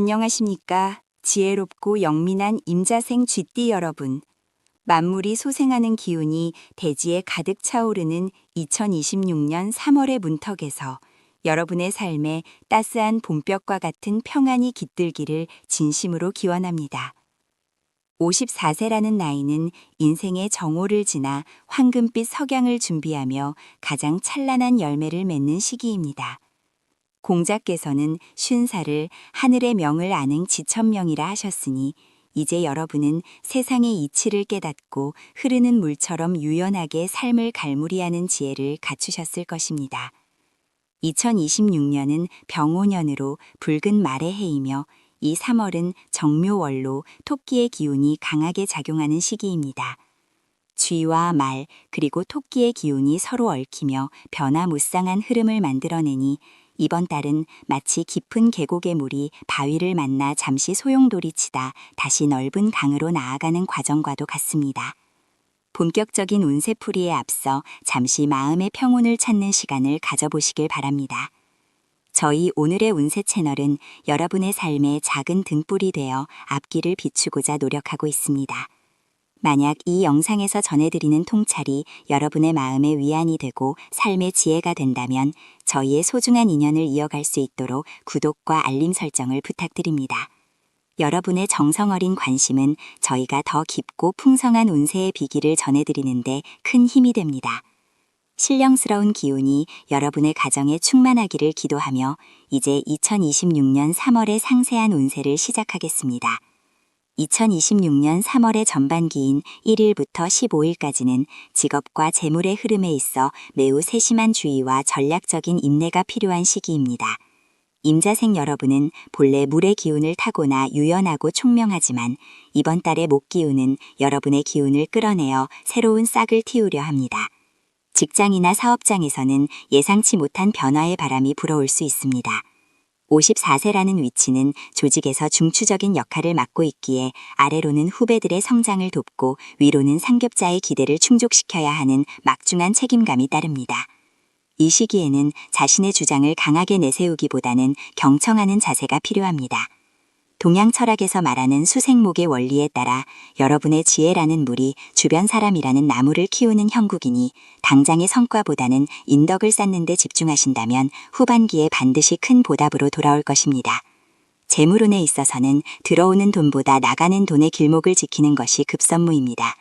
안녕하십니까. 지혜롭고 영민한 임자생 쥐띠 여러분. 만물이 소생하는 기운이 대지에 가득 차오르는 2026년 3월의 문턱에서 여러분의 삶에 따스한 봄볕과 같은 평안이 깃들기를 진심으로 기원합니다. 54세라는 나이는 인생의 정오를 지나 황금빛 석양을 준비하며 가장 찬란한 열매를 맺는 시기입니다. 공자께서는 50살을 하늘의 명을 아는 지천명이라 하셨으니 이제 여러분은 세상의 이치를 깨닫고 흐르는 물처럼 유연하게 삶을 갈무리하는 지혜를 갖추셨을 것입니다. 2026년은 병오년으로 붉은 말의 해이며 이 3월은 정묘월로 토끼의 기운이 강하게 작용하는 시기입니다. 쥐와 말 그리고 토끼의 기운이 서로 얽히며 변화무쌍한 흐름을 만들어내니 이번 달은 마치 깊은 계곡의 물이 바위를 만나 잠시 소용돌이치다 다시 넓은 강으로 나아가는 과정과도 같습니다. 본격적인 운세풀이에 앞서 잠시 마음의 평온을 찾는 시간을 가져보시길 바랍니다. 저희 오늘의 운세 채널은 여러분의 삶에 작은 등불이 되어 앞길을 비추고자 노력하고 있습니다. 만약 이 영상에서 전해드리는 통찰이 여러분의 마음에 위안이 되고 삶의 지혜가 된다면 저희의 소중한 인연을 이어갈 수 있도록 구독과 알림 설정을 부탁드립니다. 여러분의 정성 어린 관심은 저희가 더 깊고 풍성한 운세의 비기를 전해드리는데 큰 힘이 됩니다. 신령스러운 기운이 여러분의 가정에 충만하기를 기도하며 이제 2026년 3월의 상세한 운세를 시작하겠습니다. 2026년 3월의 전반기인 1일부터 15일까지는 직업과 재물의 흐름에 있어 매우 세심한 주의와 전략적인 인내가 필요한 시기입니다. 임자생 여러분은 본래 물의 기운을 타고나 유연하고 총명하지만 이번 달의 목 기운은 여러분의 기운을 끌어내어 새로운 싹을 틔우려 합니다. 직장이나 사업장에서는 예상치 못한 변화의 바람이 불어올 수 있습니다. 54세라는 위치는 조직에서 중추적인 역할을 맡고 있기에 아래로는 후배들의 성장을 돕고 위로는 상급자의 기대를 충족시켜야 하는 막중한 책임감이 따릅니다. 이 시기에는 자신의 주장을 강하게 내세우기보다는 경청하는 자세가 필요합니다. 동양 철학에서 말하는 수생목의 원리에 따라 여러분의 지혜라는 물이 주변 사람이라는 나무를 키우는 형국이니 당장의 성과보다는 인덕을 쌓는 데 집중하신다면 후반기에 반드시 큰 보답으로 돌아올 것입니다. 재물운에 있어서는 들어오는 돈보다 나가는 돈의 길목을 지키는 것이 급선무입니다.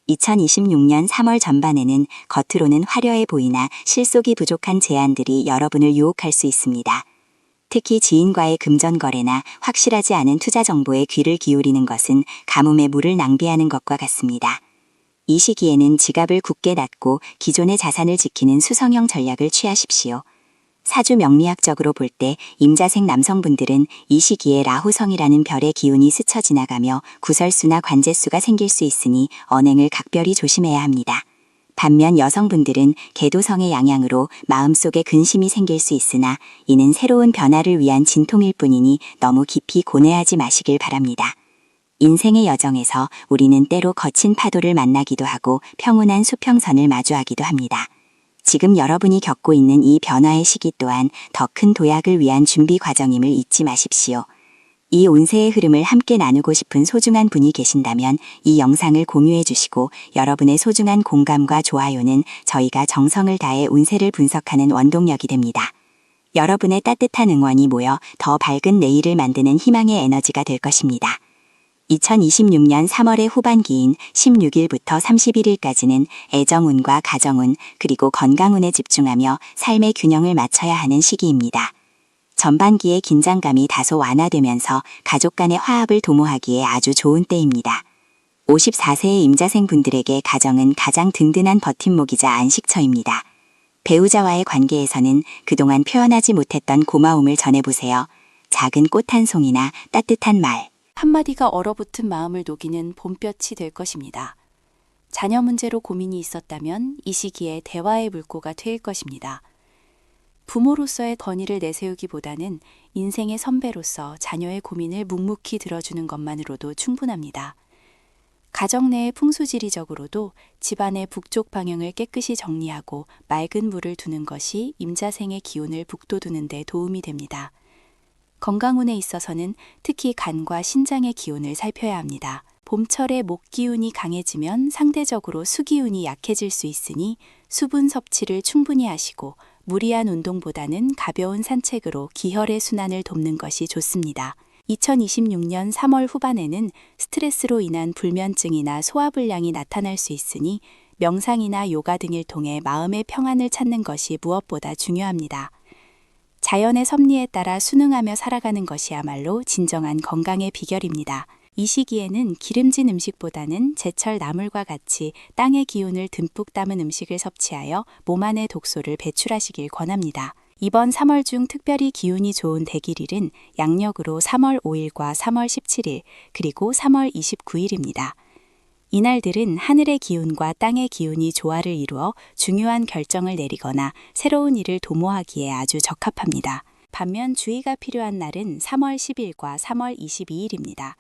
2026년 3월 전반에는 겉으로는 화려해 보이나 실속이 부족한 제안들이 여러분을 유혹할 수 있습니다. 특히 지인과의 금전거래나 확실하지 않은 투자 정보에 귀를 기울이는 것은 가뭄에 물을 낭비하는 것과 같습니다. 이 시기에는 지갑을 굳게 닫고 기존의 자산을 지키는 수성형 전략을 취하십시오. 사주 명리학적으로 볼 때 임자생 남성분들은 이 시기에 라후성이라는 별의 기운이 스쳐 지나가며 구설수나 관제수가 생길 수 있으니 언행을 각별히 조심해야 합니다. 반면 여성분들은 계도성의 양양으로 마음속에 근심이 생길 수 있으나 이는 새로운 변화를 위한 진통일 뿐이니 너무 깊이 고뇌하지 마시길 바랍니다. 인생의 여정에서 우리는 때로 거친 파도를 만나기도 하고 평온한 수평선을 마주하기도 합니다. 지금 여러분이 겪고 있는 이 변화의 시기 또한 더 큰 도약을 위한 준비 과정임을 잊지 마십시오. 이 운세의 흐름을 함께 나누고 싶은 소중한 분이 계신다면 이 영상을 공유해 주시고 여러분의 소중한 공감과 좋아요는 저희가 정성을 다해 운세를 분석하는 원동력이 됩니다. 여러분의 따뜻한 응원이 모여 더 밝은 내일을 만드는 희망의 에너지가 될 것입니다. 2026년 3월의 후반기인 16일부터 31일까지는 애정운과 가정운 그리고 건강운에 집중하며 삶의 균형을 맞춰야 하는 시기입니다. 전반기의 긴장감이 다소 완화되면서 가족 간의 화합을 도모하기에 아주 좋은 때입니다. 54세의 임자생 분들에게 가정은 가장 든든한 버팀목이자 안식처입니다. 배우자와의 관계에서는 그동안 표현하지 못했던 고마움을 전해보세요. 작은 꽃 한 송이나 따뜻한 말 한마디가 얼어붙은 마음을 녹이는 봄볕이 될 것입니다. 자녀 문제로 고민이 있었다면 이 시기에 대화의 물꼬가 트일 것입니다. 부모로서의 건의를 내세우기보다는 인생의 선배로서 자녀의 고민을 묵묵히 들어주는 것만으로도 충분합니다. 가정 내의 풍수지리적으로도 집안의 북쪽 방향을 깨끗이 정리하고 맑은 물을 두는 것이 임자생의 기운을 북돋우는 데 도움이 됩니다. 건강운에 있어서는 특히 간과 신장의 기운을 살펴야 합니다. 봄철에 목 기운이 강해지면 상대적으로 수 기운이 약해질 수 있으니 수분 섭취를 충분히 하시고 무리한 운동보다는 가벼운 산책으로 기혈의 순환을 돕는 것이 좋습니다. 2026년 3월 후반에는 스트레스로 인한 불면증이나 소화불량이 나타날 수 있으니 명상이나 요가 등을 통해 마음의 평안을 찾는 것이 무엇보다 중요합니다. 자연의 섭리에 따라 순응하며 살아가는 것이야말로 진정한 건강의 비결입니다. 이 시기에는 기름진 음식보다는 제철 나물과 같이 땅의 기운을 듬뿍 담은 음식을 섭취하여 몸 안의 독소를 배출하시길 권합니다. 이번 3월 중 특별히 기운이 좋은 대길일은 양력으로 3월 5일과 3월 17일, 그리고 3월 29일입니다. 이날들은 하늘의 기운과 땅의 기운이 조화를 이루어 중요한 결정을 내리거나 새로운 일을 도모하기에 아주 적합합니다. 반면 주의가 필요한 날은 3월 10일과 3월 22일입니다.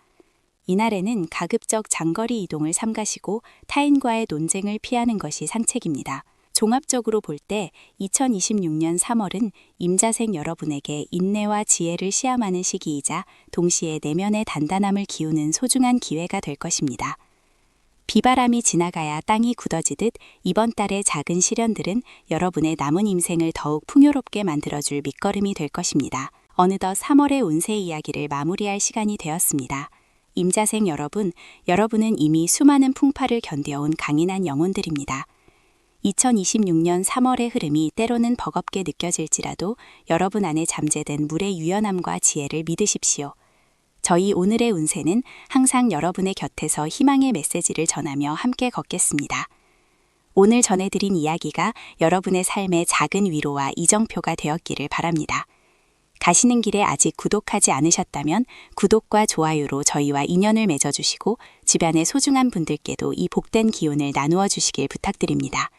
이날에는 가급적 장거리 이동을 삼가시고 타인과의 논쟁을 피하는 것이 상책입니다. 종합적으로 볼 때 2026년 3월은 임자생 여러분에게 인내와 지혜를 시험하는 시기이자 동시에 내면의 단단함을 기우는 소중한 기회가 될 것입니다. 비바람이 지나가야 땅이 굳어지듯 이번 달의 작은 시련들은 여러분의 남은 인생을 더욱 풍요롭게 만들어줄 밑거름이 될 것입니다. 어느덧 3월의 운세 이야기를 마무리할 시간이 되었습니다. 임자생 여러분, 여러분은 이미 수많은 풍파를 견뎌온 강인한 영혼들입니다. 2026년 3월의 흐름이 때로는 버겁게 느껴질지라도 여러분 안에 잠재된 물의 유연함과 지혜를 믿으십시오. 저희 오늘의 운세는 항상 여러분의 곁에서 희망의 메시지를 전하며 함께 걷겠습니다. 오늘 전해드린 이야기가 여러분의 삶의 작은 위로와 이정표가 되었기를 바랍니다. 가시는 길에 아직 구독하지 않으셨다면 구독과 좋아요로 저희와 인연을 맺어주시고 주변의 소중한 분들께도 이 복된 기운을 나누어 주시길 부탁드립니다.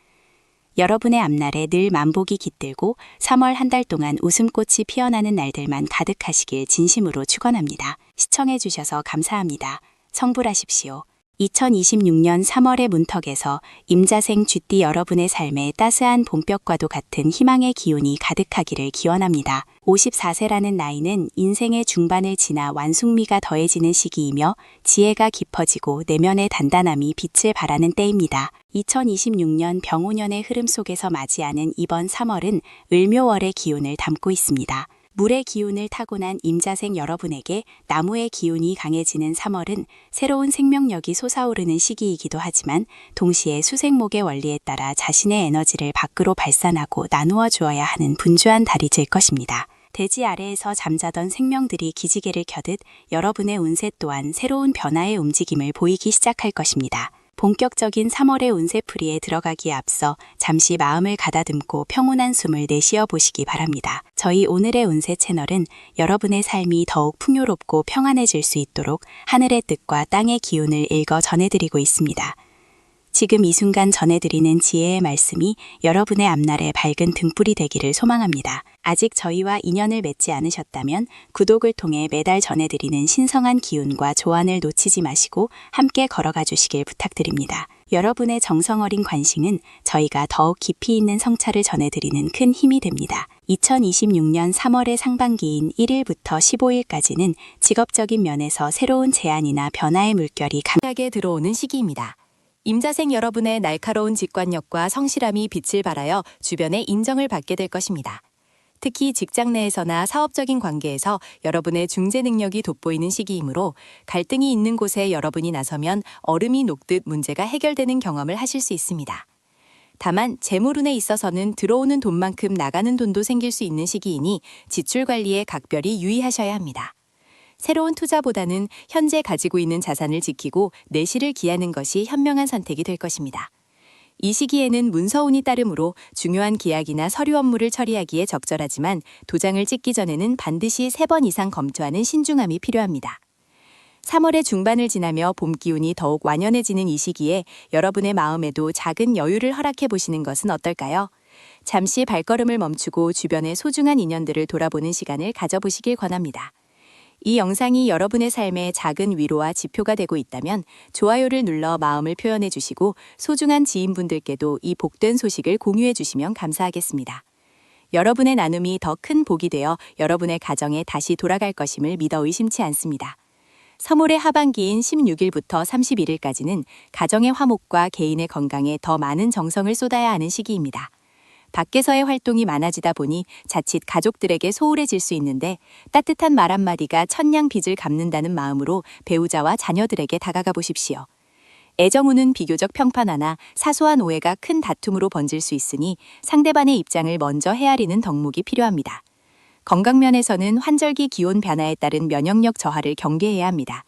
여러분의 앞날에 늘 만복이 깃들고 3월 한 달 동안 웃음꽃이 피어나는 날들만 가득하시길 진심으로 축원합니다. 시청해주셔서 감사합니다. 성불하십시오. 2026년 3월의 문턱에서 임자생 쥐띠 여러분의 삶에 따스한 봄볕과도 같은 희망의 기운이 가득하기를 기원합니다. 54세라는 나이는 인생의 중반을 지나 완숙미가 더해지는 시기이며 지혜가 깊어지고 내면의 단단함이 빛을 발하는 때입니다. 2026년 병오년의 흐름 속에서 맞이하는 이번 3월은 을묘월의 기운을 담고 있습니다. 물의 기운을 타고난 임자생 여러분에게 나무의 기운이 강해지는 3월은 새로운 생명력이 솟아오르는 시기이기도 하지만 동시에 수생목의 원리에 따라 자신의 에너지를 밖으로 발산하고 나누어 주어야 하는 분주한 달이 될 것입니다. 대지 아래에서 잠자던 생명들이 기지개를 켜듯 여러분의 운세 또한 새로운 변화의 움직임을 보이기 시작할 것입니다. 본격적인 3월의 운세풀이에 들어가기에 앞서 잠시 마음을 가다듬고 평온한 숨을 내쉬어 보시기 바랍니다. 저희 오늘의 운세 채널은 여러분의 삶이 더욱 풍요롭고 평안해질 수 있도록 하늘의 뜻과 땅의 기운을 읽어 전해드리고 있습니다. 지금 이 순간 전해드리는 지혜의 말씀이 여러분의 앞날에 밝은 등불이 되기를 소망합니다. 아직 저희와 인연을 맺지 않으셨다면 구독을 통해 매달 전해드리는 신성한 기운과 조언을 놓치지 마시고 함께 걸어가 주시길 부탁드립니다. 여러분의 정성 어린 관심은 저희가 더욱 깊이 있는 성찰을 전해드리는 큰 힘이 됩니다. 2026년 3월의 상반기인 1일부터 15일까지는 직업적인 면에서 새로운 제안이나 변화의 물결이 강하게 들어오는 시기입니다. 임자생 여러분의 날카로운 직관력과 성실함이 빛을 발하여 주변의 인정을 받게 될 것입니다. 특히 직장 내에서나 사업적인 관계에서 여러분의 중재 능력이 돋보이는 시기이므로 갈등이 있는 곳에 여러분이 나서면 얼음이 녹듯 문제가 해결되는 경험을 하실 수 있습니다. 다만 재물운에 있어서는 들어오는 돈만큼 나가는 돈도 생길 수 있는 시기이니 지출 관리에 각별히 유의하셔야 합니다. 새로운 투자보다는 현재 가지고 있는 자산을 지키고 내실을 기하는 것이 현명한 선택이 될 것입니다. 이 시기에는 문서운이 따르므로 중요한 계약이나 서류 업무를 처리하기에 적절하지만 도장을 찍기 전에는 반드시 3번 이상 검토하는 신중함이 필요합니다. 3월의 중반을 지나며 봄 기운이 더욱 완연해지는 이 시기에 여러분의 마음에도 작은 여유를 허락해 보시는 것은 어떨까요? 잠시 발걸음을 멈추고 주변의 소중한 인연들을 돌아보는 시간을 가져보시길 권합니다. 이 영상이 여러분의 삶에 작은 위로와 지표가 되고 있다면 좋아요를 눌러 마음을 표현해 주시고 소중한 지인분들께도 이 복된 소식을 공유해 주시면 감사하겠습니다. 여러분의 나눔이 더 큰 복이 되어 여러분의 가정에 다시 돌아갈 것임을 믿어 의심치 않습니다. 3월의 하반기인 16일부터 31일까지는 가정의 화목과 개인의 건강에 더 많은 정성을 쏟아야 하는 시기입니다. 밖에서의 활동이 많아지다 보니 자칫 가족들에게 소홀해질 수 있는데 따뜻한 말 한마디가 천냥 빚을 갚는다는 마음으로 배우자와 자녀들에게 다가가 보십시오. 애정우는 비교적 평판하나 사소한 오해가 큰 다툼으로 번질 수 있으니 상대방의 입장을 먼저 헤아리는 덕목이 필요합니다. 건강면에서는 환절기 기온 변화에 따른 면역력 저하를 경계해야 합니다.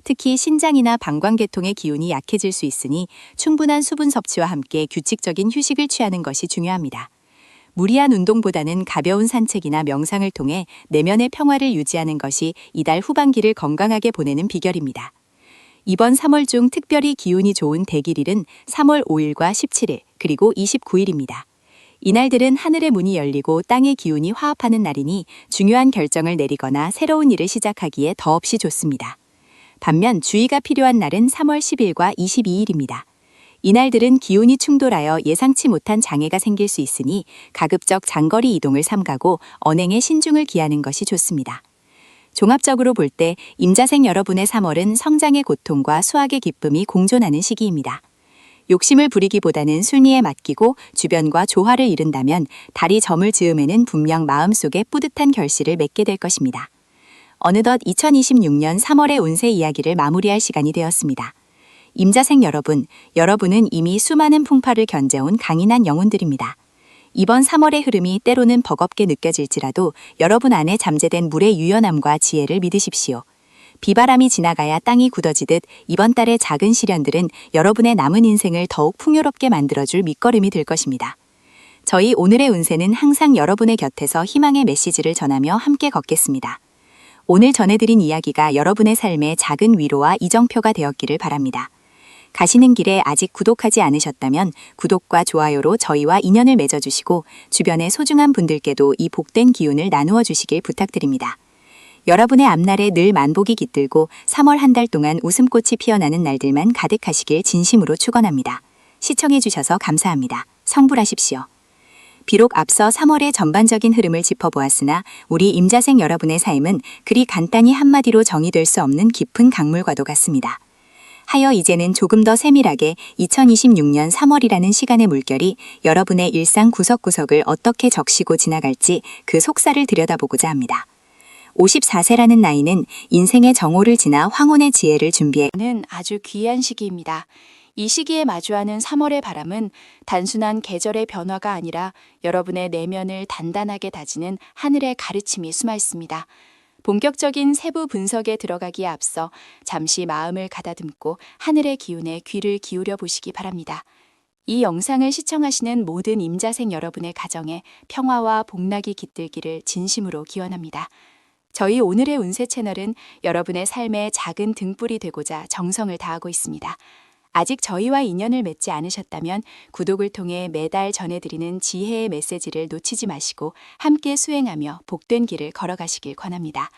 특히 신장이나 방광계통의 기운이 약해질 수 있으니 충분한 수분 섭취와 함께 규칙적인 휴식을 취하는 것이 중요합니다. 무리한 운동보다는 가벼운 산책이나 명상을 통해 내면의 평화를 유지하는 것이 이달 후반기를 건강하게 보내는 비결입니다. 이번 3월 중 특별히 기운이 좋은 대길일은 3월 5일과 17일, 그리고 29일입니다. 이날들은 하늘의 문이 열리고 땅의 기운이 화합하는 날이니 중요한 결정을 내리거나 새로운 일을 시작하기에 더없이 좋습니다. 반면 주의가 필요한 날은 3월 10일과 22일입니다. 이날들은 기운이 충돌하여 예상치 못한 장애가 생길 수 있으니 가급적 장거리 이동을 삼가고 언행에 신중을 기하는 것이 좋습니다. 종합적으로 볼 때 임자생 여러분의 3월은 성장의 고통과 수확의 기쁨이 공존하는 시기입니다. 욕심을 부리기보다는 순리에 맡기고 주변과 조화를 이룬다면 달이 점을 즈음에는 분명 마음속에 뿌듯한 결실을 맺게 될 것입니다. 어느덧 2026년 3월의 운세 이야기를 마무리할 시간이 되었습니다. 임자생 여러분, 여러분은 이미 수많은 풍파를 견뎌온 강인한 영혼들입니다. 이번 3월의 흐름이 때로는 버겁게 느껴질지라도 여러분 안에 잠재된 물의 유연함과 지혜를 믿으십시오. 비바람이 지나가야 땅이 굳어지듯 이번 달의 작은 시련들은 여러분의 남은 인생을 더욱 풍요롭게 만들어줄 밑거름이 될 것입니다. 저희 오늘의 운세는 항상 여러분의 곁에서 희망의 메시지를 전하며 함께 걷겠습니다. 오늘 전해드린 이야기가 여러분의 삶에 작은 위로와 이정표가 되었기를 바랍니다. 가시는 길에 아직 구독하지 않으셨다면 구독과 좋아요로 저희와 인연을 맺어주시고 주변의 소중한 분들께도 이 복된 기운을 나누어 주시길 부탁드립니다. 여러분의 앞날에 늘 만복이 깃들고 3월 한 달 동안 웃음꽃이 피어나는 날들만 가득하시길 진심으로 축원합니다. 시청해주셔서 감사합니다. 성불하십시오. 비록 앞서 3월의 전반적인 흐름을 짚어보았으나 우리 임자생 여러분의 삶은 그리 간단히 한마디로 정의될 수 없는 깊은 강물과도 같습니다. 하여 이제는 조금 더 세밀하게 2026년 3월이라는 시간의 물결이 여러분의 일상 구석구석을 어떻게 적시고 지나갈지 그 속살을 들여다보고자 합니다. 54세라는 나이는 인생의 정오를 지나 황혼의 지혜를 준비해는 아주 귀한 시기입니다. 이 시기에 마주하는 3월의 바람은 단순한 계절의 변화가 아니라 여러분의 내면을 단단하게 다지는 하늘의 가르침이 숨어 있습니다. 본격적인 세부 분석에 들어가기에 앞서 잠시 마음을 가다듬고 하늘의 기운에 귀를 기울여 보시기 바랍니다. 이 영상을 시청하시는 모든 임자생 여러분의 가정에 평화와 복락이 깃들기를 진심으로 기원합니다. 저희 오늘의 운세 채널은 여러분의 삶의 작은 등불이 되고자 정성을 다하고 있습니다. 아직 저희와 인연을 맺지 않으셨다면 구독을 통해 매달 전해드리는 지혜의 메시지를 놓치지 마시고 함께 수행하며 복된 길을 걸어가시길 권합니다.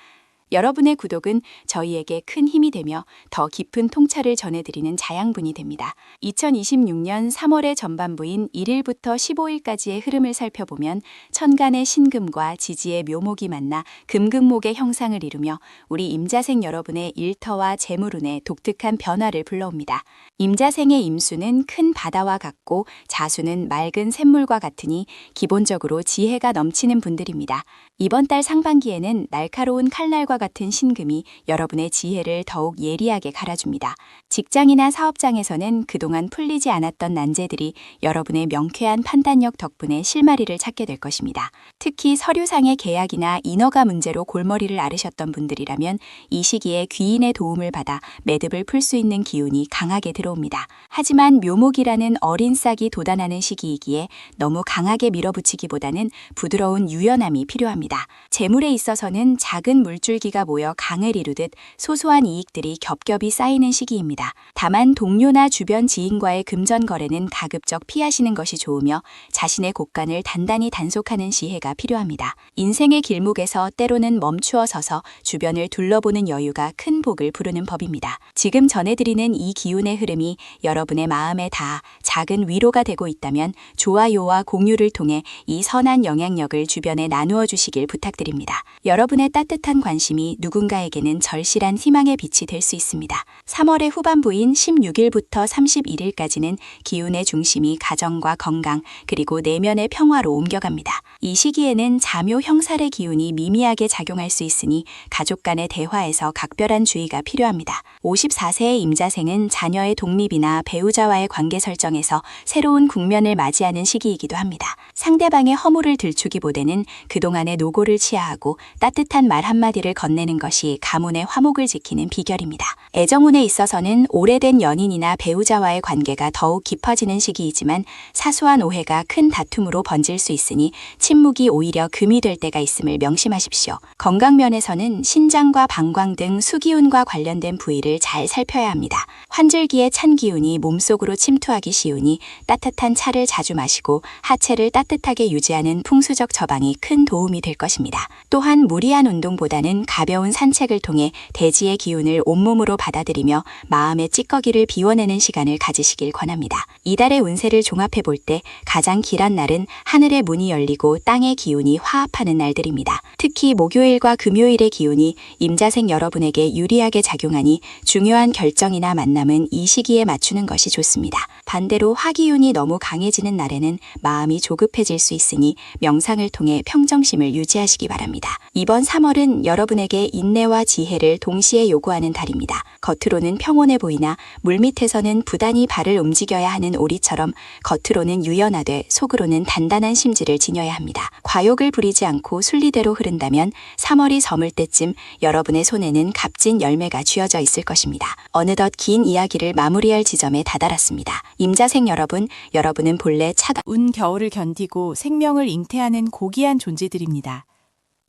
여러분의 구독은 저희에게 큰 힘이 되며 더 깊은 통찰을 전해드리는 자양분이 됩니다. 2026년 3월의 전반부인 1일부터 15일까지의 흐름을 살펴보면 천간의 신금과 지지의 묘목이 만나 금극목의 형상을 이루며 우리 임자생 여러분의 일터와 재물운에 독특한 변화를 불러옵니다. 임자생의 임수는 큰 바다와 같고 자수는 맑은 샘물과 같으니 기본적으로 지혜가 넘치는 분들입니다. 이번 달 상반기에는 날카로운 칼날과 같은 신금이 여러분의 지혜를 더욱 예리하게 갈아줍니다. 직장이나 사업장에서는 그동안 풀리지 않았던 난제들이 여러분의 명쾌한 판단력 덕분에 실마리를 찾게 될 것입니다. 특히 서류상의 계약이나 인허가 문제로 골머리를 앓으셨던 분들이라면 이 시기에 귀인의 도움을 받아 매듭을 풀 수 있는 기운이 강하게 들어옵니다. 하지만 묘목이라는 어린 싹이 돋아나는 시기이기에 너무 강하게 밀어붙이기보다는 부드러운 유연함이 필요합니다. 재물에 있어서는 작은 물줄기 동기가 모여 강을 이루듯 소소한 이익들이 겹겹이 쌓이는 시기입니다. 다만 동료나 주변 지인과의 금전 거래는 가급적 피하시는 것이 좋으며 자신의 곳간을 단단히 단속하는 지혜가 필요합니다. 인생의 길목에서 때로는 멈추어 서서 주변을 둘러보는 여유가 큰 복을 부르는 법입니다. 지금 전해드리는 이 기운의 흐름이 여러분의 마음에 닿아 작은 위로가 되고 있다면 좋아요와 공유를 통해 이 선한 영향력을 주변에 나누어 주시길 부탁드립니다. 여러분의 따뜻한 관심이 누군가에게는 절실한 희망의 빛이 될 수 있습니다. 3월의 후반부인 16일부터 31일까지는 기운의 중심이 가정과 건강 그리고 내면의 평화로 옮겨갑니다. 이 시기에는 자묘 형살의 기운이 미미하게 작용할 수 있으니 가족 간의 대화에서 각별한 주의가 필요합니다. 54세의 임자생은 자녀의 독립이나 배우자와의 관계 설정에서 새로운 국면을 맞이하는 시기이기도 합니다. 상대방의 허물을 들추기보다는 그동안의 노고를 치하하고 따뜻한 말 한마디를 건네는 것이 가문의 화목을 지키는 비결입니다. 애정운에 있어서는 오래된 연인이나 배우자와의 관계가 더욱 깊어지는 시기이지만 사소한 오해가 큰 다툼으로 번질 수 있으니 침묵이 오히려 금이 될 때가 있음을 명심하십시오. 건강면에서는 신장과 방광 등 수기운과 관련된 부위를 잘 살펴야 합니다. 환절기에 찬 기운이 몸속으로 침투하기 쉬우니 따뜻한 차를 자주 마시고 하체를 따뜻하게 유지하는 풍수적 처방이 큰 도움이 될 것입니다. 또한 무리한 운동보다는 가벼운 산책을 통해 대지의 기운을 온몸으로 받아들이며 마음의 찌꺼기를 비워내는 시간을 가지시길 권합니다. 이달의 운세를 종합해 볼 때 가장 길한 날은 하늘의 문이 열리고 땅의 기운이 화합하는 날들입니다. 특히 목요일과 금요일의 기운이 임자생 여러분에게 유리하게 작용하니 중요한 결정이나 만남은 이 시기에 맞추는 것이 좋습니다. 반대로 화기운이 너무 강해지는 날에는 마음이 조급해질 수 있으니 명상을 통해 평정심을 유지하시기 바랍니다. 이번 3월은 여러분에게 인내와 지혜를 동시에 요구하는 달입니다. 겉으로는 평온해 보이나 물밑에서는 부단히 발을 움직여야 하는 오리처럼 겉으로는 유연하되 속으로는 단단한 심지를 지녀야 합니다. 과욕을 부리지 않고 순리대로 흐른다면 3월이 저물 때쯤 여러분의 손에는 값진 열매가 쥐어져 있을 것입니다. 어느덧 긴 이야기를 마무리할 지점에 다다랐습니다. 임자생 여러분, 여러분은 본래 차가운 겨울을 견디고 생명을 잉태하는 고귀한 존재들입니다.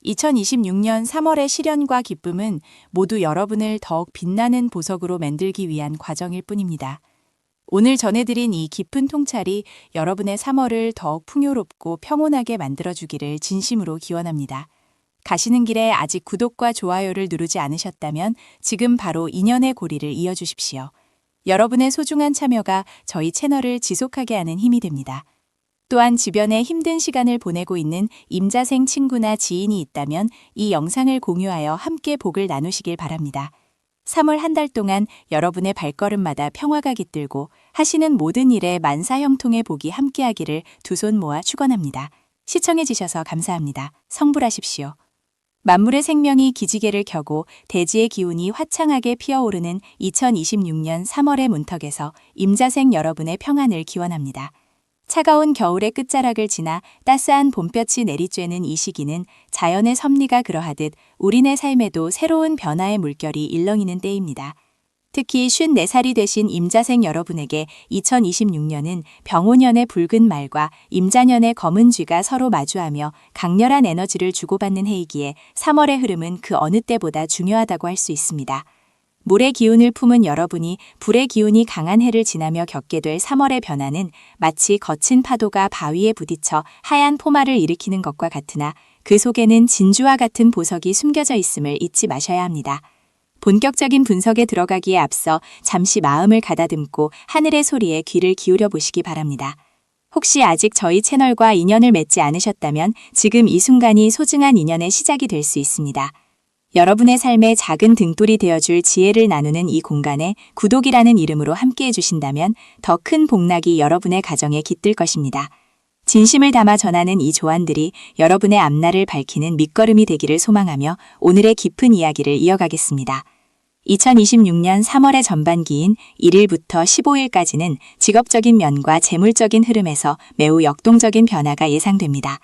2026년 3월의 시련과 기쁨은 모두 여러분을 더욱 빛나는 보석으로 만들기 위한 과정일 뿐입니다. 오늘 전해드린 이 깊은 통찰이 여러분의 3월을 더욱 풍요롭고 평온하게 만들어주기를 진심으로 기원합니다. 가시는 길에 아직 구독과 좋아요를 누르지 않으셨다면 지금 바로 인연의 고리를 이어주십시오. 여러분의 소중한 참여가 저희 채널을 지속하게 하는 힘이 됩니다. 또한 주변에 힘든 시간을 보내고 있는 임자생 친구나 지인이 있다면 이 영상을 공유하여 함께 복을 나누시길 바랍니다. 3월 한 달 동안 여러분의 발걸음마다 평화가 깃들고 하시는 모든 일에 만사형통의 복이 함께하기를 두 손 모아 축원합니다. 시청해주셔서 감사합니다. 성불하십시오. 만물의 생명이 기지개를 켜고 대지의 기운이 화창하게 피어오르는 2026년 3월의 문턱에서 임자생 여러분의 평안을 기원합니다. 차가운 겨울의 끝자락을 지나 따스한 봄볕이 내리쬐는 이 시기는 자연의 섭리가 그러하듯 우리네 삶에도 새로운 변화의 물결이 일렁이는 때입니다. 특히 54살이 되신 임자생 여러분에게 2026년은 병오년의 붉은 말과 임자년의 검은 쥐가 서로 마주하며 강렬한 에너지를 주고받는 해이기에 3월의 흐름은 그 어느 때보다 중요하다고 할 수 있습니다. 물의 기운을 품은 여러분이 불의 기운이 강한 해를 지나며 겪게 될 3월의 변화는 마치 거친 파도가 바위에 부딪혀 하얀 포마를 일으키는 것과 같으나 그 속에는 진주와 같은 보석이 숨겨져 있음을 잊지 마셔야 합니다. 본격적인 분석에 들어가기에 앞서 잠시 마음을 가다듬고 하늘의 소리에 귀를 기울여 보시기 바랍니다. 혹시 아직 저희 채널과 인연을 맺지 않으셨다면 지금 이 순간이 소중한 인연의 시작이 될 수 있습니다. 여러분의 삶에 작은 등불이 되어줄 지혜를 나누는 이 공간에 구독이라는 이름으로 함께해 주신다면 더 큰 복락이 여러분의 가정에 깃들 것입니다. 진심을 담아 전하는 이 조언들이 여러분의 앞날을 밝히는 밑거름이 되기를 소망하며 오늘의 깊은 이야기를 이어가겠습니다. 2026년 3월의 전반기인 1일부터 15일까지는 직업적인 면과 재물적인 흐름에서 매우 역동적인 변화가 예상됩니다.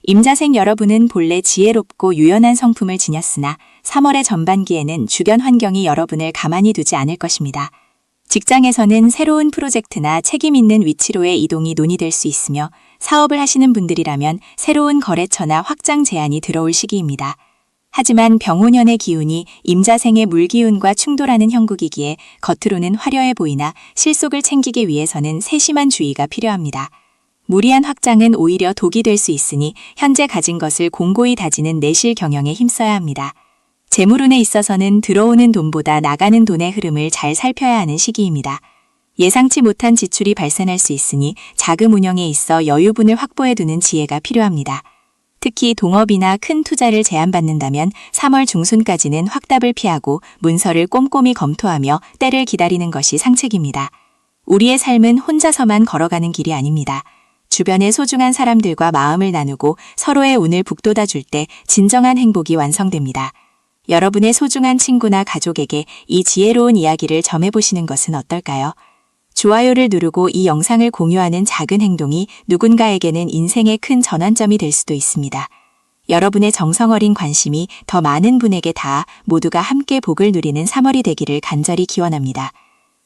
임자생 여러분은 본래 지혜롭고 유연한 성품을 지녔으나 3월의 전반기에는 주변 환경이 여러분을 가만히 두지 않을 것입니다. 직장에서는 새로운 프로젝트나 책임 있는 위치로의 이동이 논의될 수 있으며 사업을 하시는 분들이라면 새로운 거래처나 확장 제안이 들어올 시기입니다. 하지만 병오년의 기운이 임자생의 물기운과 충돌하는 형국이기에 겉으로는 화려해 보이나 실속을 챙기기 위해서는 세심한 주의가 필요합니다. 무리한 확장은 오히려 독이 될 수 있으니 현재 가진 것을 공고히 다지는 내실 경영에 힘써야 합니다. 재물운에 있어서는 들어오는 돈보다 나가는 돈의 흐름을 잘 살펴야 하는 시기입니다. 예상치 못한 지출이 발생할 수 있으니 자금 운영에 있어 여유분을 확보해 두는 지혜가 필요합니다. 특히 동업이나 큰 투자를 제안받는다면 3월 중순까지는 확답을 피하고 문서를 꼼꼼히 검토하며 때를 기다리는 것이 상책입니다. 우리의 삶은 혼자서만 걸어가는 길이 아닙니다. 주변의 소중한 사람들과 마음을 나누고 서로의 운을 북돋아 줄 때 진정한 행복이 완성됩니다. 여러분의 소중한 친구나 가족에게 이 지혜로운 이야기를 전해보시는 것은 어떨까요? 좋아요를 누르고 이 영상을 공유하는 작은 행동이 누군가에게는 인생의 큰 전환점이 될 수도 있습니다. 여러분의 정성어린 관심이 더 많은 분에게 닿아 모두가 함께 복을 누리는 3월이 되기를 간절히 기원합니다.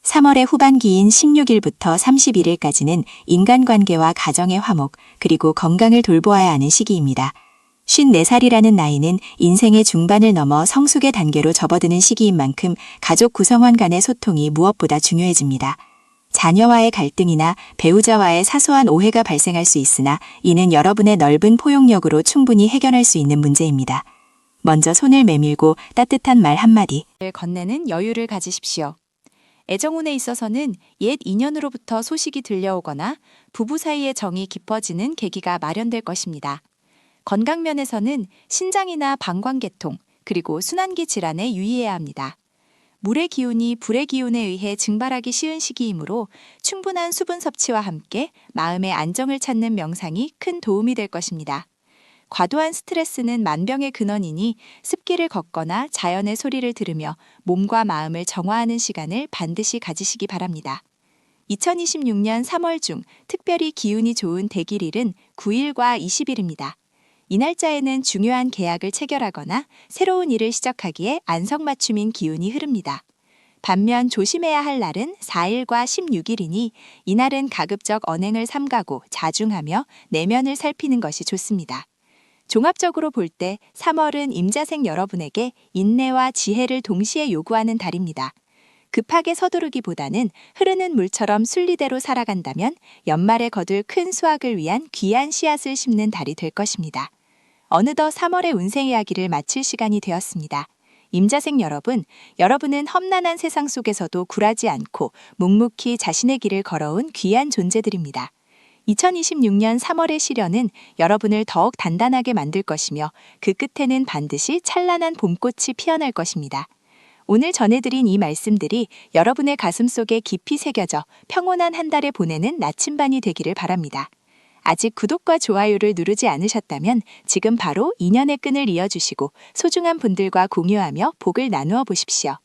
3월의 후반기인 16일부터 31일까지는 인간관계와 가정의 화목, 그리고 건강을 돌보아야 하는 시기입니다. 54살이라는 나이는 인생의 중반을 넘어 성숙의 단계로 접어드는 시기인 만큼 가족 구성원 간의 소통이 무엇보다 중요해집니다. 자녀와의 갈등이나 배우자와의 사소한 오해가 발생할 수 있으나 이는 여러분의 넓은 포용력으로 충분히 해결할 수 있는 문제입니다. 먼저 손을 내밀고 따뜻한 말 한마디 건네는 여유를 가지십시오. 애정운에 있어서는 옛 인연으로부터 소식이 들려오거나 부부 사이의 정이 깊어지는 계기가 마련될 것입니다. 건강면에서는 신장이나 방광계통, 그리고 순환기 질환에 유의해야 합니다. 물의 기운이 불의 기운에 의해 증발하기 쉬운 시기이므로 충분한 수분 섭취와 함께 마음의 안정을 찾는 명상이 큰 도움이 될 것입니다. 과도한 스트레스는 만병의 근원이니 습기를 걷거나 자연의 소리를 들으며 몸과 마음을 정화하는 시간을 반드시 가지시기 바랍니다. 2026년 3월 중 특별히 기운이 좋은 대길일은 9일과 20일입니다. 이 날짜에는 중요한 계약을 체결하거나 새로운 일을 시작하기에 안성맞춤인 기운이 흐릅니다. 반면 조심해야 할 날은 4일과 16일이니 이날은 가급적 언행을 삼가고 자중하며 내면을 살피는 것이 좋습니다. 종합적으로 볼 때 3월은 임자생 여러분에게 인내와 지혜를 동시에 요구하는 달입니다. 급하게 서두르기보다는 흐르는 물처럼 순리대로 살아간다면 연말에 거둘 큰 수확을 위한 귀한 씨앗을 심는 달이 될 것입니다. 어느덧 3월의 운세 이야기를 마칠 시간이 되었습니다. 임자생 여러분, 여러분은 험난한 세상 속에서도 굴하지 않고 묵묵히 자신의 길을 걸어온 귀한 존재들입니다. 2026년 3월의 시련은 여러분을 더욱 단단하게 만들 것이며 그 끝에는 반드시 찬란한 봄꽃이 피어날 것입니다. 오늘 전해드린 이 말씀들이 여러분의 가슴속에 깊이 새겨져 평온한 한 달을 보내는 나침반이 되기를 바랍니다. 아직 구독과 좋아요를 누르지 않으셨다면 지금 바로 인연의 끈을 이어주시고 소중한 분들과 공유하며 복을 나누어 보십시오.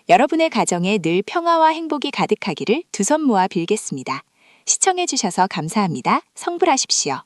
여러분의 가정에 늘 평화와 행복이 가득하기를 두 손 모아 빌겠습니다. 시청해주셔서 감사합니다. 성불하십시오.